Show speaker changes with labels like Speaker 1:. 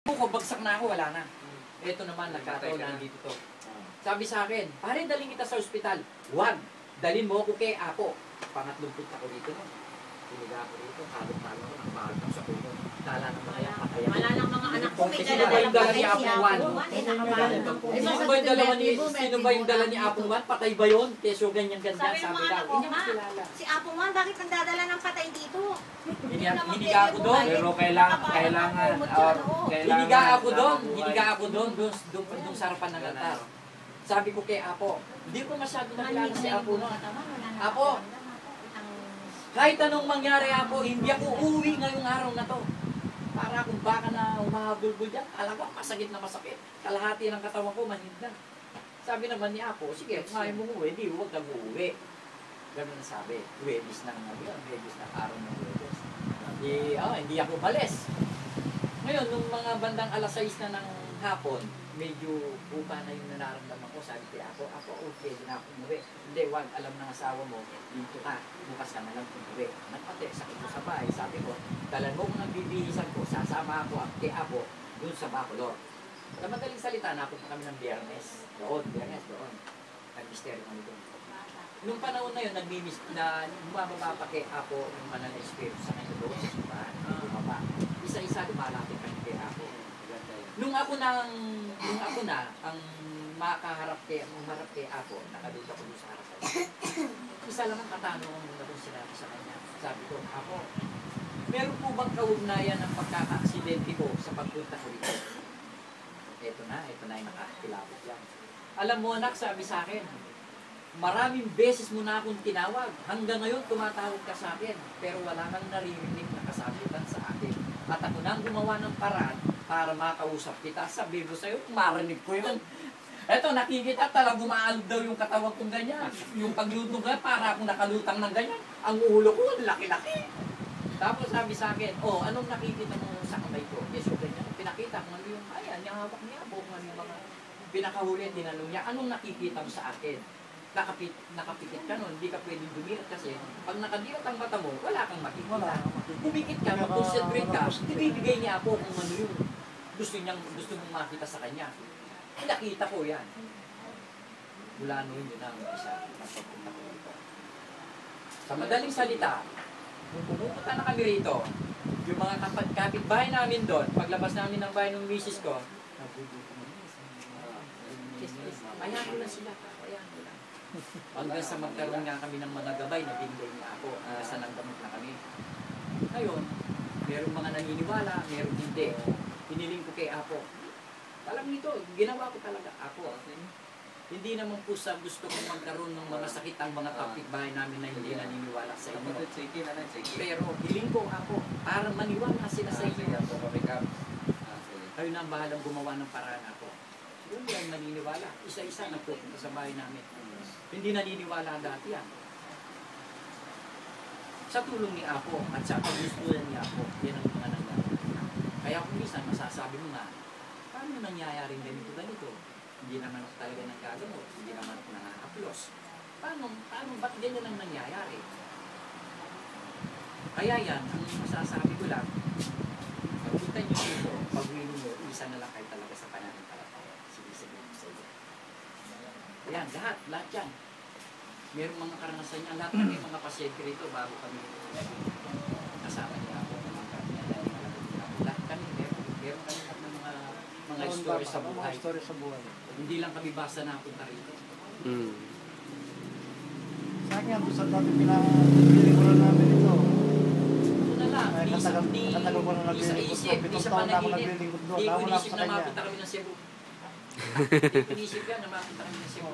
Speaker 1: Ko, bagsak na ako, wala na. Ito naman, nagkataon na dito to. Sabi sa akin, pare, daling kita sa ospital. Wag, dalhin mo ako kay Apo. Pangatlong punta ko dito, no? Siniga ako dito, halong-halo ko, nagmahal sa puno. Dala ng mga yan, patayan.
Speaker 2: Wala ng mga anak ko, may
Speaker 1: Sino ba yung dala ni Apo Juan? Sino ba yung dala ni Apo Juan? Patay ba yun? Keso ganyan-ganyan, sabi daw. Hindi mo kilala.
Speaker 2: Si Apo Juan, bakit ang dadala ng patay dito?
Speaker 1: Hiniga ako doon.
Speaker 3: Pero kailangan
Speaker 1: Hiniga ako doon, doon sa harapan ng altar. Sabi ko kay Apo, hindi ko masyado nakilala si Apo noon. Apo, kahit anong mangyari Apo, hindi ako uuwi ngayong araw na to. Para akong baka na umahabulbul dyan, alam ko, masakit na masakit. Kalahati ng katawan ko, mahinda. Sabi naman ni Apo, sige, kung ayaw mo uuwi, di huwag kang uuwi. Ganun na sabi, Huwebes ng araw ng Huwebes. Hindi ako umalis. Ngayon, nung mga bandang alas 6 na ng hapon, medyo upa na yung nararamdaman ko. Sabi ko, Apo, okay, di na ako umuwi. Hindi, wag, alam ng asawa mo, dito ka, bukas ka na lang umuwi. Nagpate, sakit ko sa bahay. Sabi ko, dalan mo kung nagbibihisan ko, sasama ako kay Apo doon sa Bacolor. Sa madaling salita, napunta kami ng Biyernes. Doon. Nag-misteryo kami doon. Nung panahon na yun, bumababa pa kay Apo yung mga na-espiritu sa kanya doon sa simbahan. Bumaba. Isa-isa lumalapit kami kay Apo. Nung ako na ang makaharap kay Apo, nakaluto ko doon sa harapan. Isa lang ang katanungan na doon sinabi sa kanya. Sabi ko, Apo, meron po bang kaugnayan ng pagkaka-aksidente ko sa pagpunta ko rito? Ito na yung nakakilabot yan. Alam mo anak, sabi sa akin, maraming beses mo na akong tinawag. Hanggang ngayon, tumatawag ka sa akin. Pero wala kang naririnig na kasabitan sa akin. At ako na ang gumawa ng paraan para makausap kita. Sabi ko sa'yo, marinig ko yun. Eto, nakikita talaga gumaalog daw yung katawan kong ganyan. Yung paglutong ganyan, para akong nakalutang ng ganyan. Ang ulo ko, laki-laki. Tapos sabi sa akin, anong nakikita mo sa kamay ko? Yes, so ganyan. Pinakita ko ano yung kaya, yung hawak niya, buong ano yung mga pinakahuli, tinanong niya, anong nakikita mo sa akin? Nakapikit ka nun, hindi ka pwedeng dumirat kasi pag nakadirat ang mata mo, wala kang makikita. Pumikit ka, mag-concentrate ka, ibibigay niya ako kung ano yung gusto mong makita sa kanya. Nakita ko yan. Mula noon yun ang isa, napagpunta ko dito. Sa madaling salita, kung pumupunta na kami rito, yung mga kapitbahay namin doon, paglabas namin ng bahay ng misis ko, ayahan ko lang sila, ayahan ko lang. Hanggang sa magkaroon nga kami ng mga gabay na binigay niya ako, sa nagdamot na kami. Ngayon, merong mga naniniwala, merong hindi. Piniling ko kay Apo. Alam nito, ginawa ko talaga ako. Hindi naman po sa gusto kong magkaroon ng mga sakit ang mga kapitbahay namin na hindi naniniwala sa inyo. Pero hiling ko ako para maniwala sila sa inyo. Kayo na ang bahalang gumawa ng paraan ako. Siguro hindi ay maniniwala. Isa-isa nagpupunta sa bahay namin. Hindi naniniwala dati yan. Sa tulong ni Apo at sa paggustuhan ni Apo, yan ang mga nangyari. Kaya kung minsan masasabi mo nga, paano nangyayaring ganito? Hindi naman ako talaga nagkagamot, hindi naman ako nakakaplos. Ba't ganyan ang nangyayari? Kaya yan, ang masasabi ko lang, pagpunta nyo dito, pag-uwi nyo, isa na lang kayo talaga sa pananampalataya. Sige ko sa iyo. Ayan, lahat yan. Merong mga karanasan niya, lahat kami mga pasyente rito bago kami kasama niya ako ng mga karanasan. Lahat kami, meron kami ng mga story sa buhay. Hindi lang kami basta napunta rito.
Speaker 4: Sa akin, sa dati pinag-biliguran namin ito.
Speaker 1: Ito na lang,
Speaker 4: katagal ko na naglilingkod ko. 7 taon na ako naglilingkod doon.
Speaker 1: Hindi ko
Speaker 4: Nawala
Speaker 1: inisip
Speaker 4: sa
Speaker 1: na
Speaker 4: kanya.
Speaker 1: mapunta kami ng Cebu. Hindi ko inisip yan na mapunta kami ng Cebu.